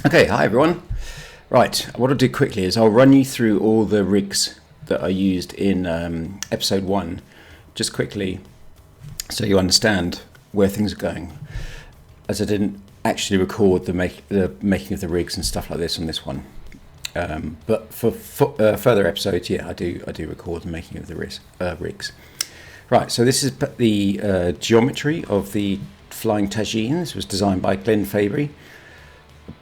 Okay, hi everyone. Right, what I'll do quickly is I'll run you through all the rigs that I used in episode 1, just quickly, so you understand where things are going, as I didn't actually record the making of the rigs and stuff like this on this one. But for further episodes, yeah, I do record the making of the rigs. Right, so this is the geometry of the Flying Tagine. This was designed by Glenn Fabry.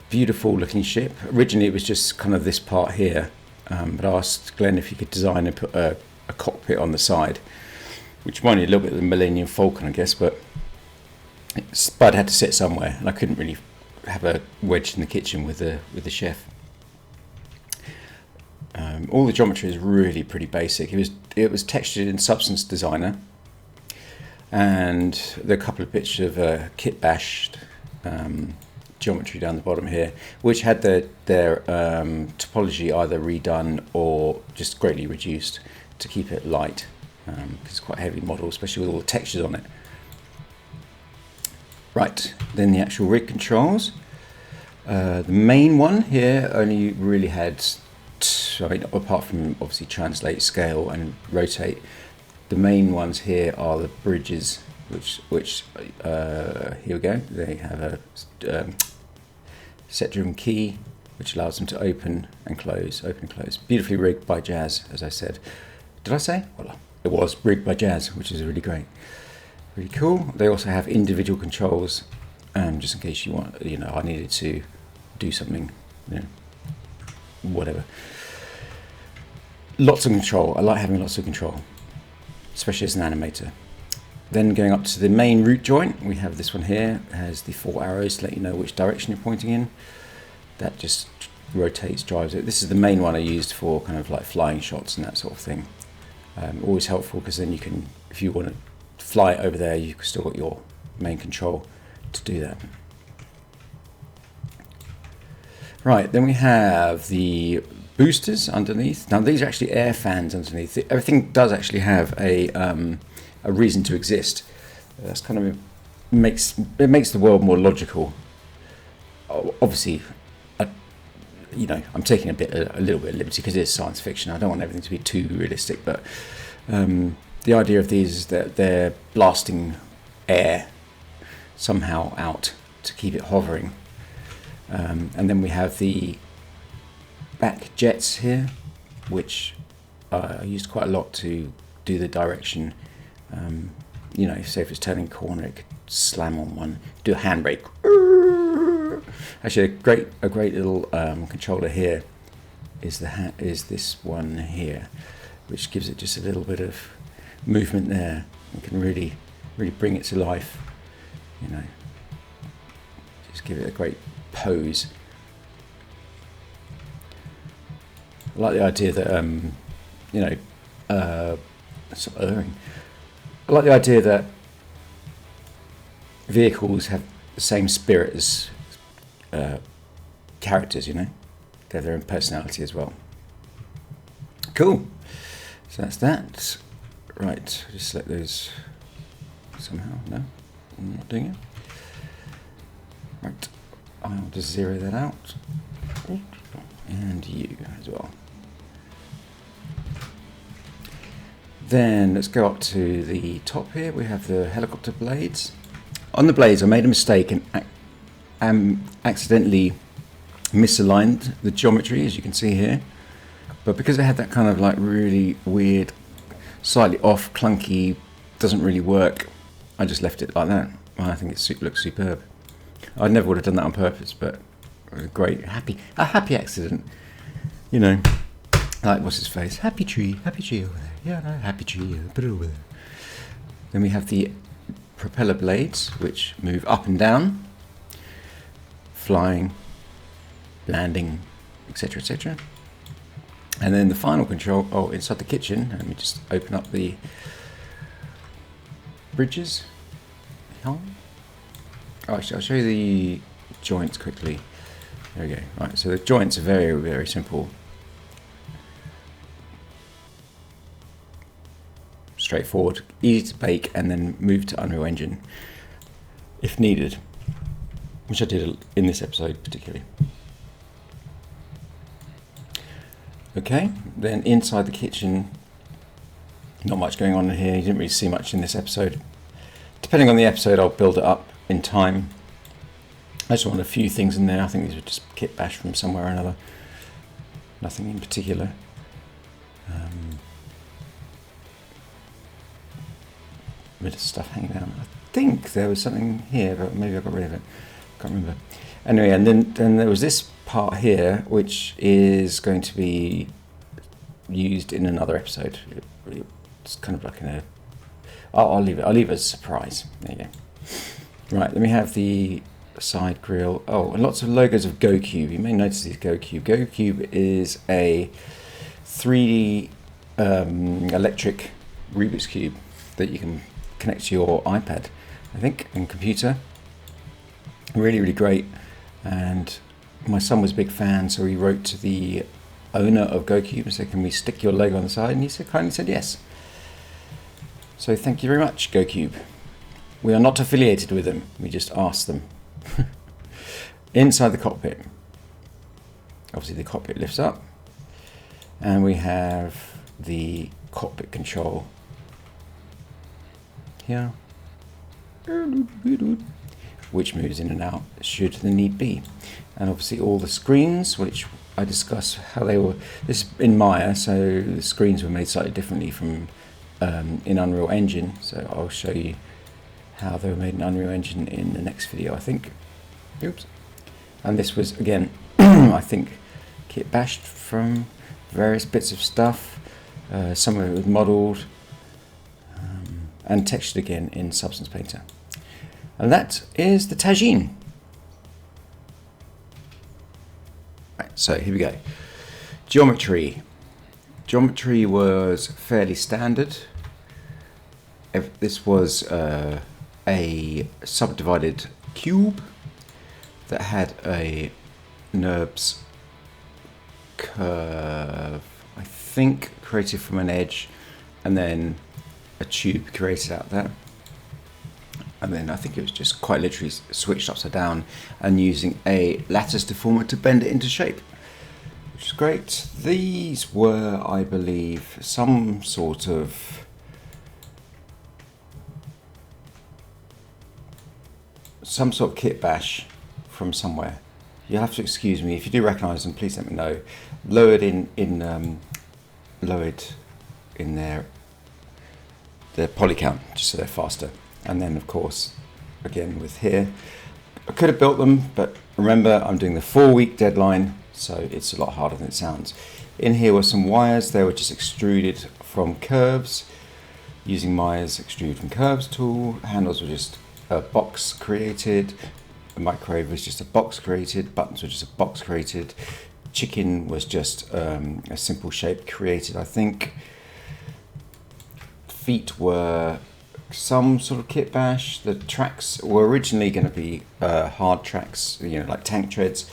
Beautiful looking ship. Originally it was just kind of this part here, but I asked Glenn if he could design and put a cockpit on the side, which reminded me a little bit of the Millennium Falcon, I guess, but Spud had to sit somewhere and I couldn't really have a wedge in the kitchen with the chef. All the geometry is really pretty basic. It was textured in Substance Designer, and there are a couple of bits of kit bashed geometry down the bottom here, which had their topology either redone or just greatly reduced to keep it light, because it's quite a heavy model, especially with all the textures on it. Right, then the actual rig controls. The main one here only really had, apart from obviously translate, scale and rotate, the main ones here are the bridges, which here we go. They have a set driven key which allows them to open and close. Beautifully rigged by Jazz, as I said. Did I say? Well, it was rigged by Jazz, which is really great. Really cool. They also have individual controls, just in case you want, I needed to do something, whatever. Lots of control. I like having lots of control, especially as an animator. Then going up to the main root joint, we have this one here. It has the 4 arrows to let you know which direction you're pointing in. That just rotates, drives it. This is the main one I used for kind of like flying shots and that sort of thing. Always helpful, because then you can, if you want to fly it over there, you've still got your main control to do that. Right, then we have the boosters underneath. Now these are actually air fans underneath. Everything does actually have a reason to exist. That's kind of makes the world more logical. Obviously, I'm taking a little bit of liberty because it is science fiction. I don't want everything to be too realistic, but the idea of these is that they're blasting air somehow out to keep it hovering, and then we have the back jets here, which I used quite a lot to do the direction. Say if it's turning a corner, it could slam on one, do a handbrake. Actually, a great little controller here is this one here, which gives it just a little bit of movement there. You can really bring it to life. Just give it a great pose. I like the idea that stop erring. I like the idea that vehicles have the same spirit as characters, they have their own personality as well. Cool. So that's that. Right, just select those somehow. No, I'm not doing it. Right, I'll just zero that out. And you as well. Then let's go up to the top here. We have the helicopter blades. On the blades, I made a mistake and accidentally misaligned the geometry, as you can see here. But because I had that kind of like really weird, slightly off, clunky, doesn't really work, I just left it like that. I think it looks superb. I never would have done that on purpose, but it was a happy accident. Like, what's his face? Happy tree over there. Yeah, no, happy tree, put it over there. Then we have the propeller blades, which move up and down, flying, landing, etc., etc. And then the final control, inside the kitchen, let me just open up the bridges. Actually, I'll show you the joints quickly. There we go. Right, so the joints are very, very simple. Straightforward, easy to bake, and then move to Unreal Engine if needed, which I did in this episode particularly. Okay, then inside the kitchen, not much going on in here. You didn't really see much in this episode. Depending on the episode, I'll build it up in time. I just want a few things in there. I think these are just kit bash from somewhere or another. Nothing in particular. Bit of stuff hanging down. I think there was something here, but maybe I got rid of it. Can't remember. Anyway, and then there was this part here, which is going to be used in another episode. It's kind of like I'll leave it. I'll leave it as a surprise. There you go. Right, then we have the side grill. Oh, and lots of logos of GoCube. You may notice these GoCube. GoCube is a 3D electric Rubik's Cube that you can connect to your iPad, I think, and computer. Really, really great. And my son was a big fan, so he wrote to the owner of GoCube and said, "Can we stick your logo on the side?" And he kindly said yes. So thank you very much, GoCube. We are not affiliated with them. We just asked them. Inside the cockpit. Obviously the cockpit lifts up. And we have the cockpit control here, which moves in and out should the need be. And obviously all the screens, which I discussed how they were, this is in Maya, so the screens were made slightly differently from in Unreal Engine, so I'll show you how they were made in Unreal Engine in the next video, I think. Oops. And this was, again, I think kit bashed from various bits of stuff. Some of it was modelled and textured again in Substance Painter. And that is the Tagine. Right, so here we go. Geometry. Geometry was fairly standard. This was a subdivided cube that had a NURBS curve, I think, created from an edge, and then a tube created out there. And then I think it was just quite literally switched upside down and using a lattice deformer to bend it into shape, which is great. These were, I believe, some sort of kit bash from somewhere. You'll have to excuse me if you do recognise them. Please let me know. Lowered in their poly count, just so they're faster. And then, of course, again with here, I could have built them, but remember, I'm doing the 4-week deadline, so it's a lot harder than it sounds. In here were some wires. They were just extruded from curves using Maya's extrude from curves tool. Handles were just a box created. The microwave was just a box created. Buttons were just a box created. Chicken was just a simple shape created, I think. Feet were some sort of kit bash. The tracks were originally going to be hard tracks, you know, like tank treads,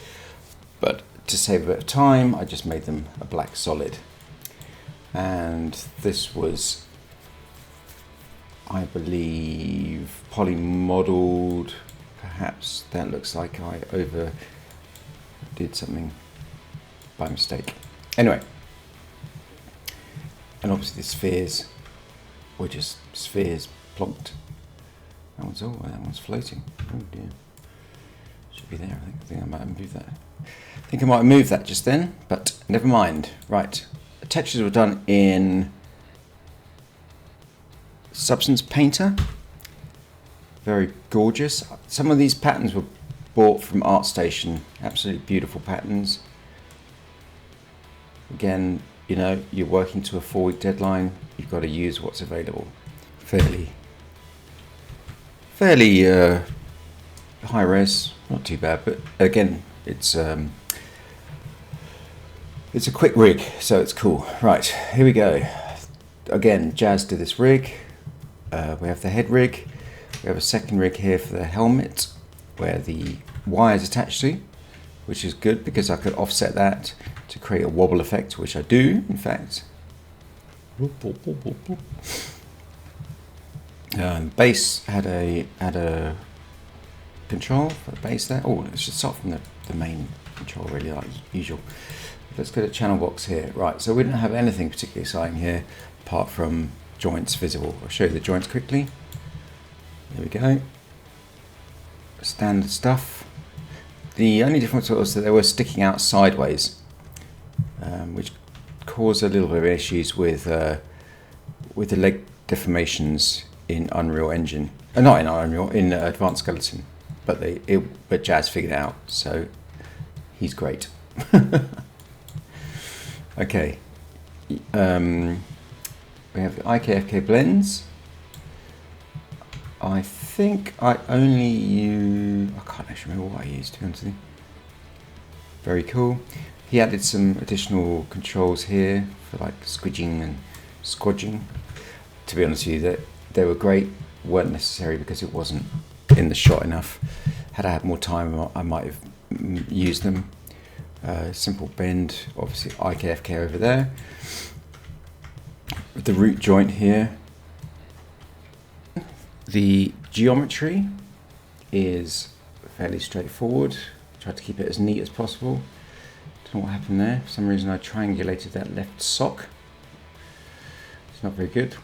but to save a bit of time, I just made them a black solid. And this was, I believe, poly modelled. Perhaps that looks like I overdid something by mistake. Anyway, and obviously the spheres were just spheres plonked. That one's floating. Oh dear. Should be there, I think I might have moved that. I think I might have moved that just then, but never mind. Right, the textures were done in Substance Painter. Very gorgeous. Some of these patterns were bought from ArtStation. Absolutely beautiful patterns. Again, you know, you're working to a 4-week deadline. You've got to use what's available. Fairly high res, not too bad. But again, it's a quick rig, so it's cool. Right, here we go. Again, Jazz did this rig. We have the head rig. We have a second rig here for the helmet, where the wire is attached to, which is good because I could offset that to create a wobble effect, which I do, in fact. Bass had a control for the bass there. Oh, let's just start from the main control, really, like usual. let's go to channel box here. Right, so we don't have anything particularly exciting here apart from joints visible. I'll show you the joints quickly. There we go. Standard stuff. The only difference was that they were sticking out sideways, which caused a little bit of issues with the leg deformations in Unreal Engine. Not in Unreal, in Advanced Skeleton, but Jazz figured it out, so he's great. Okay, we have the IKFK blends. I think I only use, I can't actually remember what I used, to be honest with you. Very cool. He added some additional controls here for like squidging and squodging. To be honest with you, they were great, weren't necessary because it wasn't in the shot enough. Had I had more time, I might have used them. Simple bend, obviously IKFK over there. With the root joint here. The geometry is fairly straightforward. Tried to keep it as neat as possible. Don't know what happened there. For some reason I triangulated that left sock. It's not very good.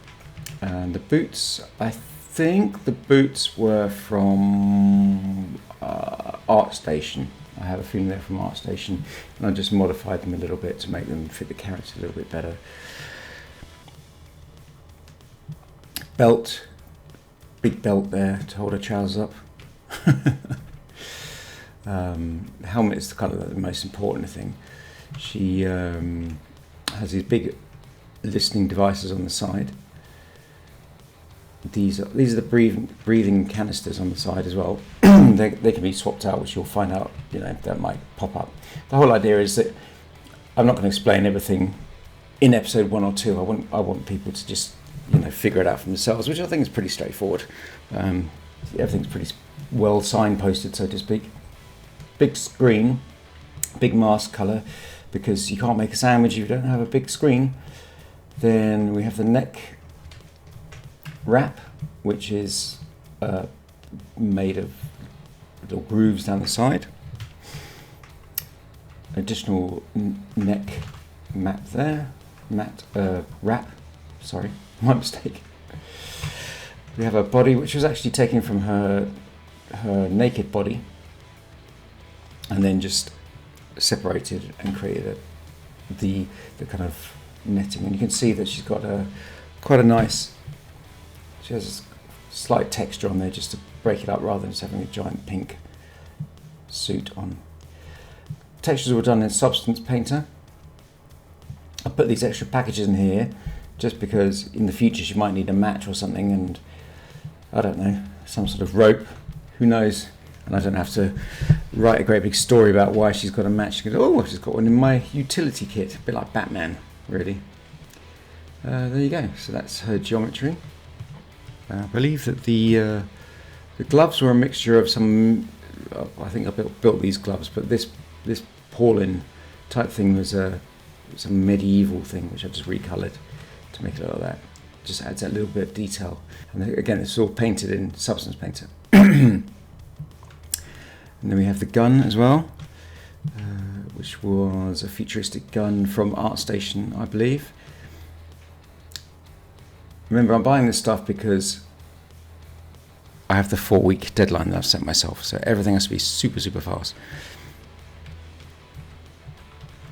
And the boots, I think the boots were from ArtStation. I have a feeling they're from ArtStation, and I just modified them a little bit to make them fit the character a little bit better. Belt, big belt there to hold her trousers up. The helmet is kind of the most important thing. She has these big listening devices on the side. These are the breathing canisters on the side as well. they can be swapped out, which you'll find out, that might pop up. The whole idea is that I'm not going to explain everything in episode 1 or 2. I want people to just figure it out for themselves, which I think is pretty straightforward. Everything's pretty well signposted, so to speak. Big screen, big mask color, because you can't make a sandwich if you don't have a big screen. Then we have the neck wrap, which is made of little grooves down the side. Additional neck map there, wrap. Sorry, my mistake. We have a body which was actually taken from her naked body, and then just separated and created the kind of netting. And you can see that she's got quite a nice. She has a slight texture on there just to break it up rather than just having a giant pink suit on. Textures were done in Substance Painter. I put these extra packages in here just because in the future she might need a match or something, and I don't know, some sort of rope, who knows, and I don't have to write a great big story about why she's got a match. She goes, oh, she's got one in my utility kit, a bit like Batman, really. There you go, so that's her geometry. I believe that the gloves were a mixture of some. I think I built these gloves, but this Paulin type thing was some medieval thing, which I just recolored to make it look like that. Just adds that little bit of detail. And again, it's all painted in Substance Painter. And then we have the gun as well, which was a futuristic gun from ArtStation, I believe. Remember, I'm buying this stuff because I have the 4-week deadline that I've set myself, so everything has to be super, super fast.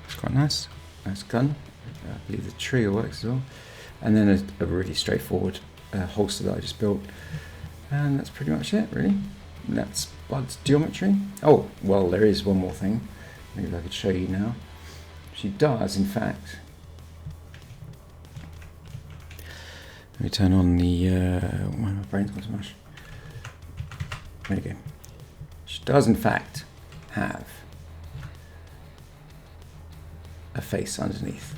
It's quite nice. Nice gun. I believe the trigger works as well. And then a really straightforward holster that I just built. And that's pretty much it, really. And that's Bud's geometry. Oh, well, there is one more thing. Maybe I could show you now. She does, in fact. Let me turn on the. My brain's gone to mush. There you go. She does, in fact, have a face underneath.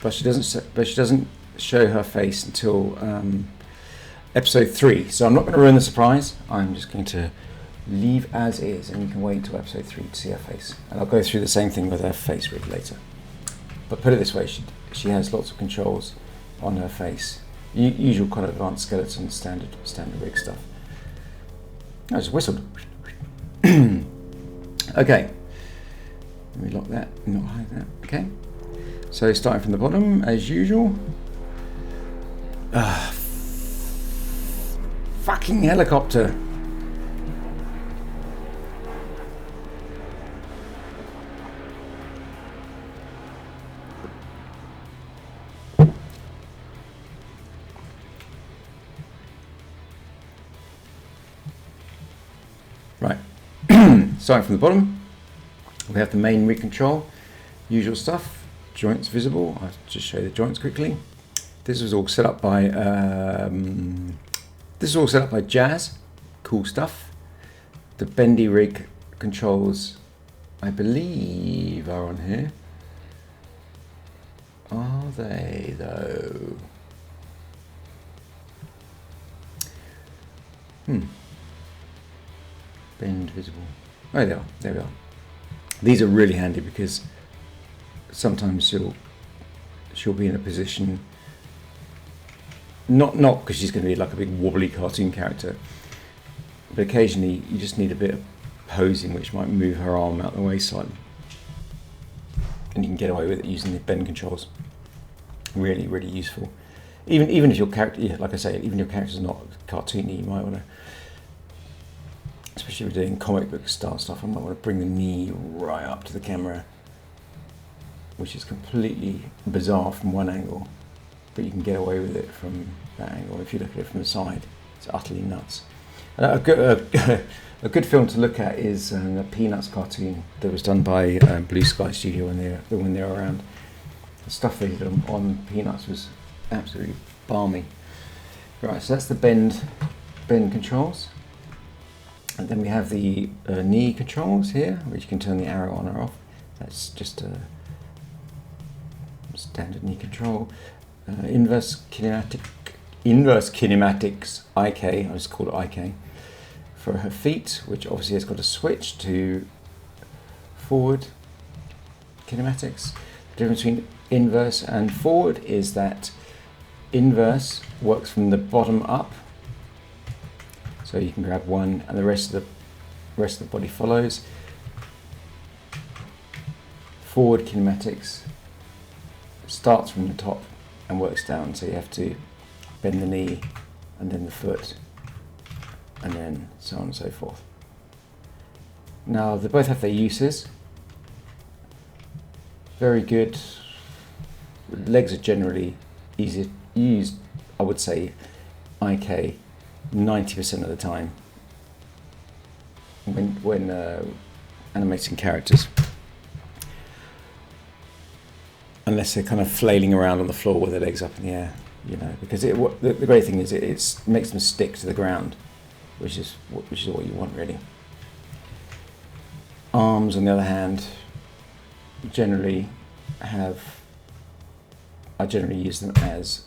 But she doesn't show her face until episode 3. So I'm not going to ruin the surprise. I'm just going to leave as is, and you can wait until episode 3 to see her face. And I'll go through the same thing with her face rig later. But put it this way, she has lots of controls on her face. Usual kind of Advanced Skeleton standard rig stuff. I just whistled. Okay, let me lock that, not hide that. Okay, so starting from the bottom as usual. Fucking helicopter. Right, starting from the bottom, we have the main rig control, usual stuff, joints visible. I'll just show you the joints quickly. This was all set up by Jazz, cool stuff. The bendy rig controls, I believe, are on here. Are they though? Bend visible. Oh, they are. There we are. These are really handy because sometimes she'll be in a position, not because she's going to be like a big wobbly cartoon character, but occasionally you just need a bit of posing which might move her arm out the way slightly, and you can get away with it using the bend controls. Really, really useful. Even if your character, yeah, like I say, even if your character's not cartoony, you might want to, especially if you're doing comic book style stuff, I might want to bring the knee right up to the camera, which is completely bizarre from one angle, but you can get away with it from that angle. If you look at it from the side, it's utterly nuts. A good film to look at is the Peanuts cartoon that was done by Blue Sky Studio when they were around. The stuff they did on Peanuts was absolutely balmy. Right, so that's the bend controls. And then we have the knee controls here, which you can turn the arrow on or off. That's just a standard knee control. Inverse kinematics IK, I just call it IK, for her feet, which obviously has got a switch to forward kinematics. The difference between inverse and forward is that inverse works from the bottom up, so you can grab one and the rest of the body follows. Forward kinematics starts from the top and works down, so you have to bend the knee and then the foot and then so on and so forth. Now they both have their uses. Very good. Legs are generally easier used, I would say, IK 90% of the time when animating characters, unless they're kind of flailing around on the floor with their legs up in the air, you know, because the great thing is it makes them stick to the ground, which is what you want really. Arms, on the other hand, I generally use them as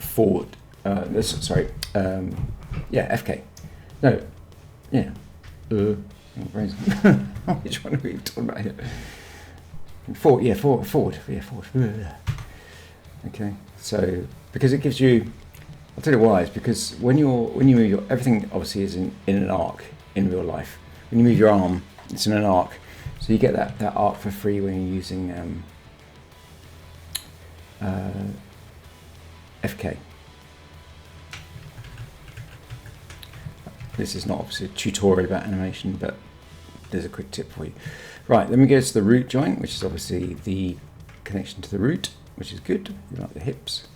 forward. FK. No, yeah. Which one are we talking about here? Forward. Okay, so because it gives you, I'll tell you why. It's because when you move your, everything obviously is in an arc in real life. When you move your arm, it's in an arc, so you get that arc for free when you're using FK. This is not obviously a tutorial about animation, but there's a quick tip for you. Right, then we go to the root joint, which is obviously the connection to the root, which is good. You like the hips.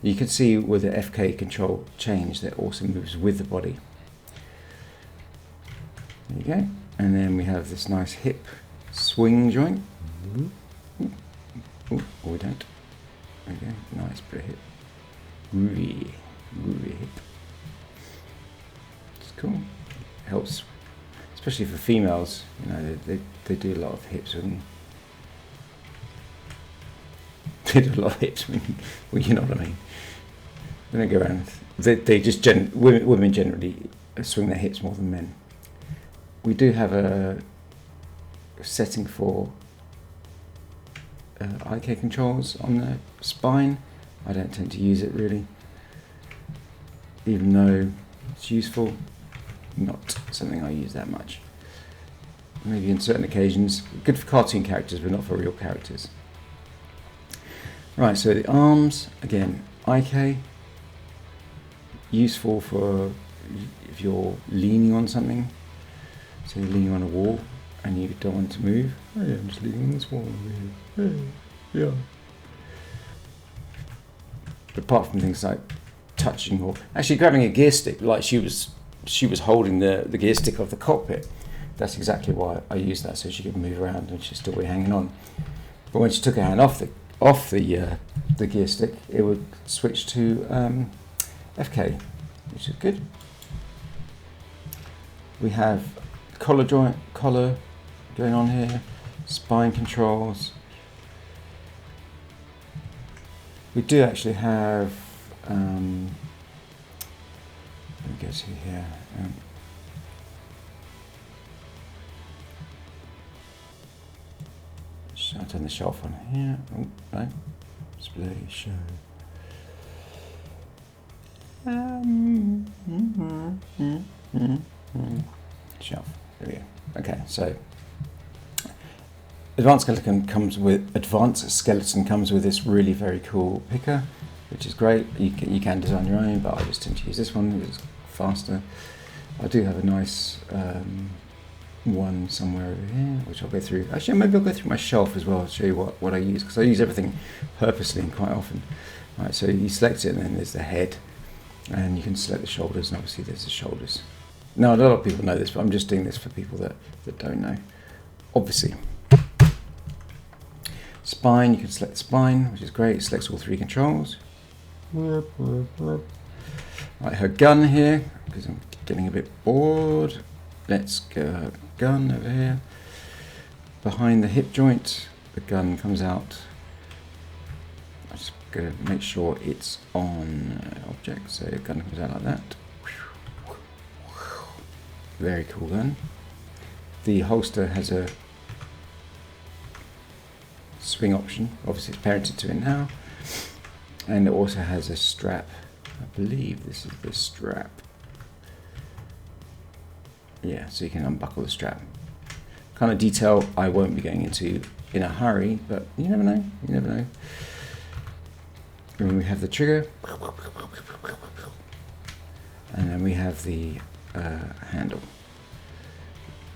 You can see with the FK control change that also moves with the body. There you go. And then we have this nice hip swing joint. Or we don't. Okay, nice bit of hip. Groovy hip. It's cool. Helps, especially for females. You know, they do a lot of hips when they do a lot of hips when, well, you know what I mean. They don't go around. They just women generally swing their hips more than men. We do have a setting for IK controls on the spine. I don't tend to use it really, even though it's useful. Not something I use that much. maybe in certain occasions. Good for cartoon characters, but not for real characters. Right, so the arms, again, IK. Useful for if you're leaning on something. So you're leaning on a wall and you don't want to move. Oh yeah, I'm just leaning on this wall over here. Yeah. But apart from things like touching or actually grabbing a gear stick, like she was holding the gear stick of the cockpit. That's exactly why I used that, so she could move around and she'd still be hanging on. But when she took her hand off the gear stick, it would switch to FK, which is good. We have collar going on here, spine controls. We do actually have, let me go to here. I'll turn the shelf on here. Oh, no. Display, show. Shelf. There we go. Okay, so Advanced Skeleton comes with this really very cool picker, which is great. You can design your own, but I just tend to use this one. It's faster. I do have a nice one somewhere over here, which I'll go through. Actually, maybe I'll go through my shelf as well to show you what I use, because I use everything purposely and quite often. Right, so you select it, and then there's the head, and you can select the shoulders, and obviously there's the shoulders. Now, a lot of people know this, but I'm just doing this for people that don't know. Obviously. Spine, you can select the spine, which is great. It selects all three controls. Right, her gun here, because I'm getting a bit bored. Let's go gun over here. Behind the hip joint, the gun comes out. I'm just going to make sure it's on object, so the gun comes out like that. Very cool gun. The holster has a swing option, obviously it's parented to it now, and it also has a strap. I believe this is the strap. Yeah, so you can unbuckle the strap. Kind of detail I won't be going into in a hurry, but you never know, you never know. And then we have the trigger, and then we have the handle,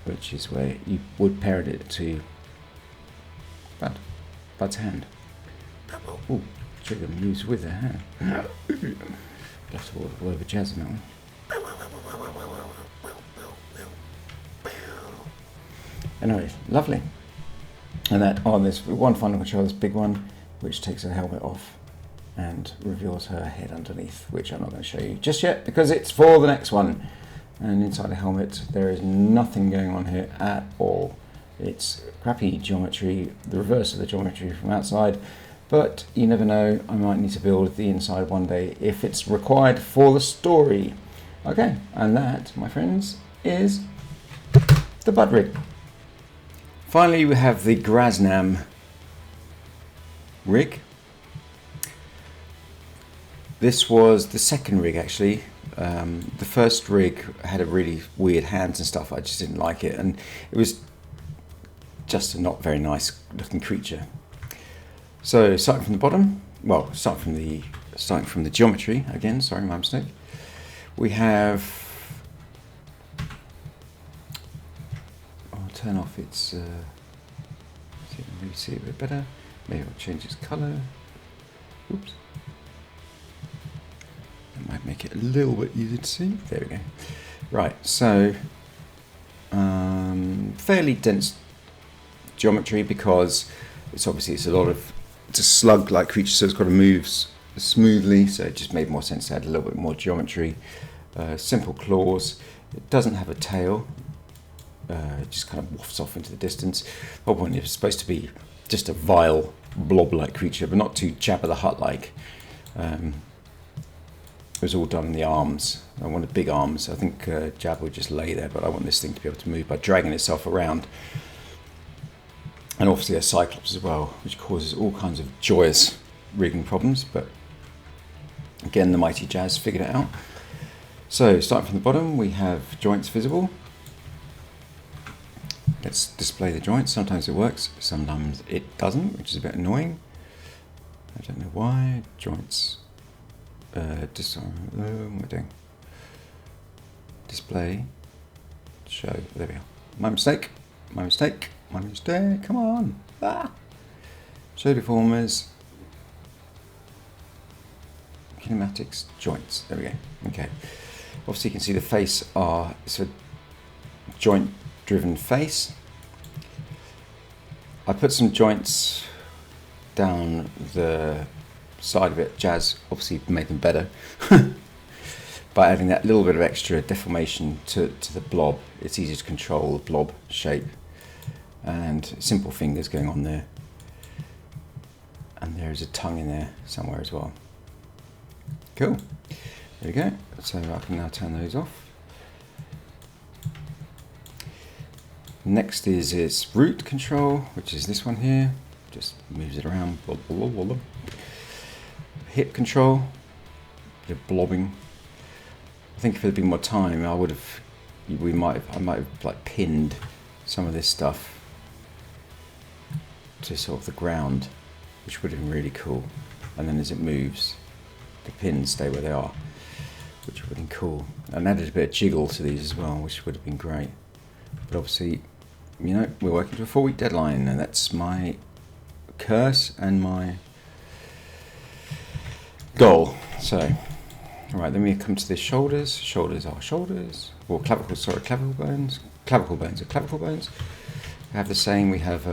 which is where you would parent it to Bud's hand. Ooh, trigger moves with the hand. That's a lot of jazz in that one. Anyway, lovely. And that on this one final control, this big one, which takes her helmet off and reveals her head underneath, which I'm not going to show you just yet because it's for the next one. And inside the helmet, there is nothing going on here at all. It's crappy geometry, the reverse of the geometry from outside, but you never know, I might need to build the inside one day if it's required for the story. Okay, and that, my friends, is the Bud rig. Finally, we have the Grasnam rig. This was the second rig, actually. The first rig had a really weird hands and stuff. I just didn't like it, and it was just a not very nice looking creature. So starting from the bottom, well, starting from the geometry again. Sorry, my mistake. We have. I'll turn off its. See if I can see it a bit better. Maybe I'll change its colour. Oops. That might make it a little bit easier to see. There we go. Right, so fairly dense geometry because it's a slug-like creature, so it's got to move smoothly. So it just made more sense to add a little bit more geometry. Simple claws. It doesn't have a tail. It just kind of wafts off into the distance. The whole point is it's supposed to be just a vile blob-like creature, but not too Jabba the Hutt-like. It was all done in the arms. I wanted big arms. I think Jabba would just lay there, but I want this thing to be able to move by dragging itself around. And obviously a Cyclops as well, which causes all kinds of joyous rigging problems, but again, the mighty Jazz figured it out. So starting from the bottom, we have joints visible Let's display the joints. Sometimes it works, sometimes it doesn't, which is a bit annoying. I don't know why. Joints. What am I doing? Display. Show. There we are. My mistake. My mistake. My mistake. Come on. Ah. Show deformers. Kinematics. Joints. There we go. Okay. Obviously, you can see the face are. It's a joint-driven face. I put some joints down the side of it. Jazz obviously made them better by adding that little bit of extra deformation to the blob. It's easy to control the blob shape, and simple fingers going on there, and there's a tongue in there somewhere as well. Cool. There we go. So I can now turn those off. Next is its root control, which is this one here. Just moves it around. Hip control, bit of blobbing. I think if there'd been more time, I might have like pinned some of this stuff to sort of the ground, which would have been really cool. And then as it moves, the pins stay where they are, which would have been cool. And added a bit of jiggle to these as well, which would have been great. But obviously, you know, we're working to a 4-week deadline, and that's my curse and my goal. So, all right, then we come to the shoulders. Shoulders are shoulders. Or clavicles, sorry, clavicle bones. Clavicle bones are clavicle bones. We have the same. We have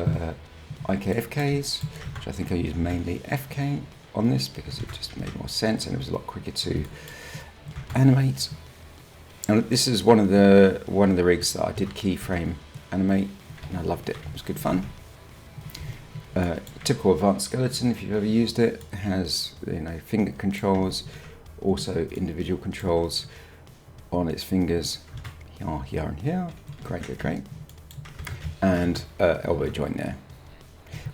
IKFKs, which I think I use mainly FK on this because it just made more sense and it was a lot quicker to animate. And this is one of the rigs that I did keyframe animate, and I loved it. It was good fun. Typical advanced skeleton, if you've ever used it, has, you know, finger controls, also individual controls on its fingers, here and here. Great. And elbow joint there,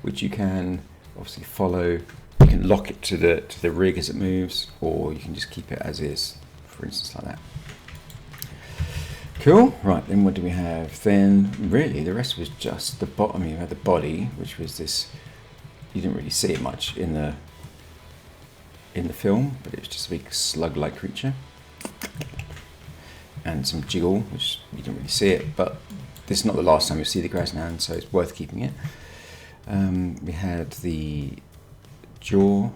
which you can obviously follow. You can lock it to the rig as it moves, or you can just keep it as is, for instance, like that. Cool. Right, then what do we have? Then really the rest was just the bottom. You had the body, which was this. You didn't really see it much in the film, but it was just a big slug-like creature, and some jiggle, which you didn't really see it. But this is not the last time you see the Grasnan, so it's worth keeping it. We had the jaw.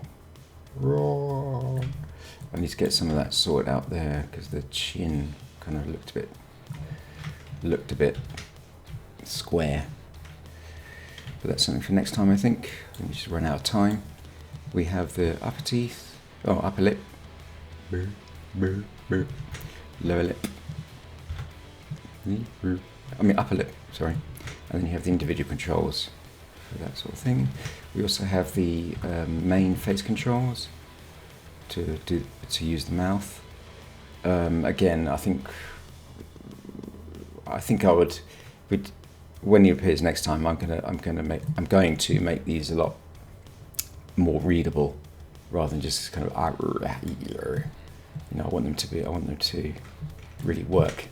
I need to get some of that sorted out there because the chin kind of looked a bit square, but that's something for next time, I think. Let me just run out of time. We have the upper teeth, upper lip, lower lip, upper lip, sorry, and then you have the individual controls for that sort of thing. We also have the main face controls to use the mouth. Again, I think I would, when he appears next time, I'm going to make these a lot more readable, rather than just kind of, you know, I want them to really work.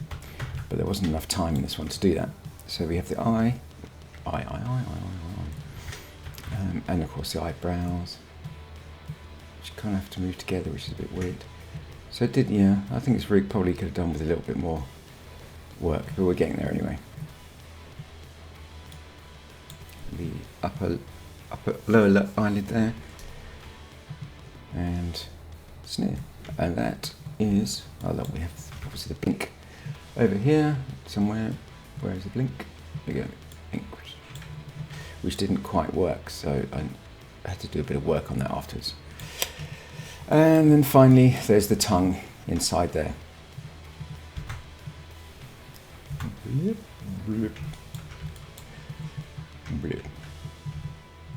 But there wasn't enough time in this one to do that. So we have the eye, and of course the eyebrows, which kind of have to move together, which is a bit weird. So it did, yeah. I think this rig probably could have done with a little bit more work, but we're getting there anyway. The upper lower eyelid there, and sneer, and that is, we have obviously the blink over here somewhere. Where is the blink? There we go, blink, which didn't quite work, so I had to do a bit of work on that afterwards. And then finally, there's the tongue inside there.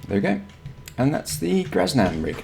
There we go. And that's the Grasnan rig.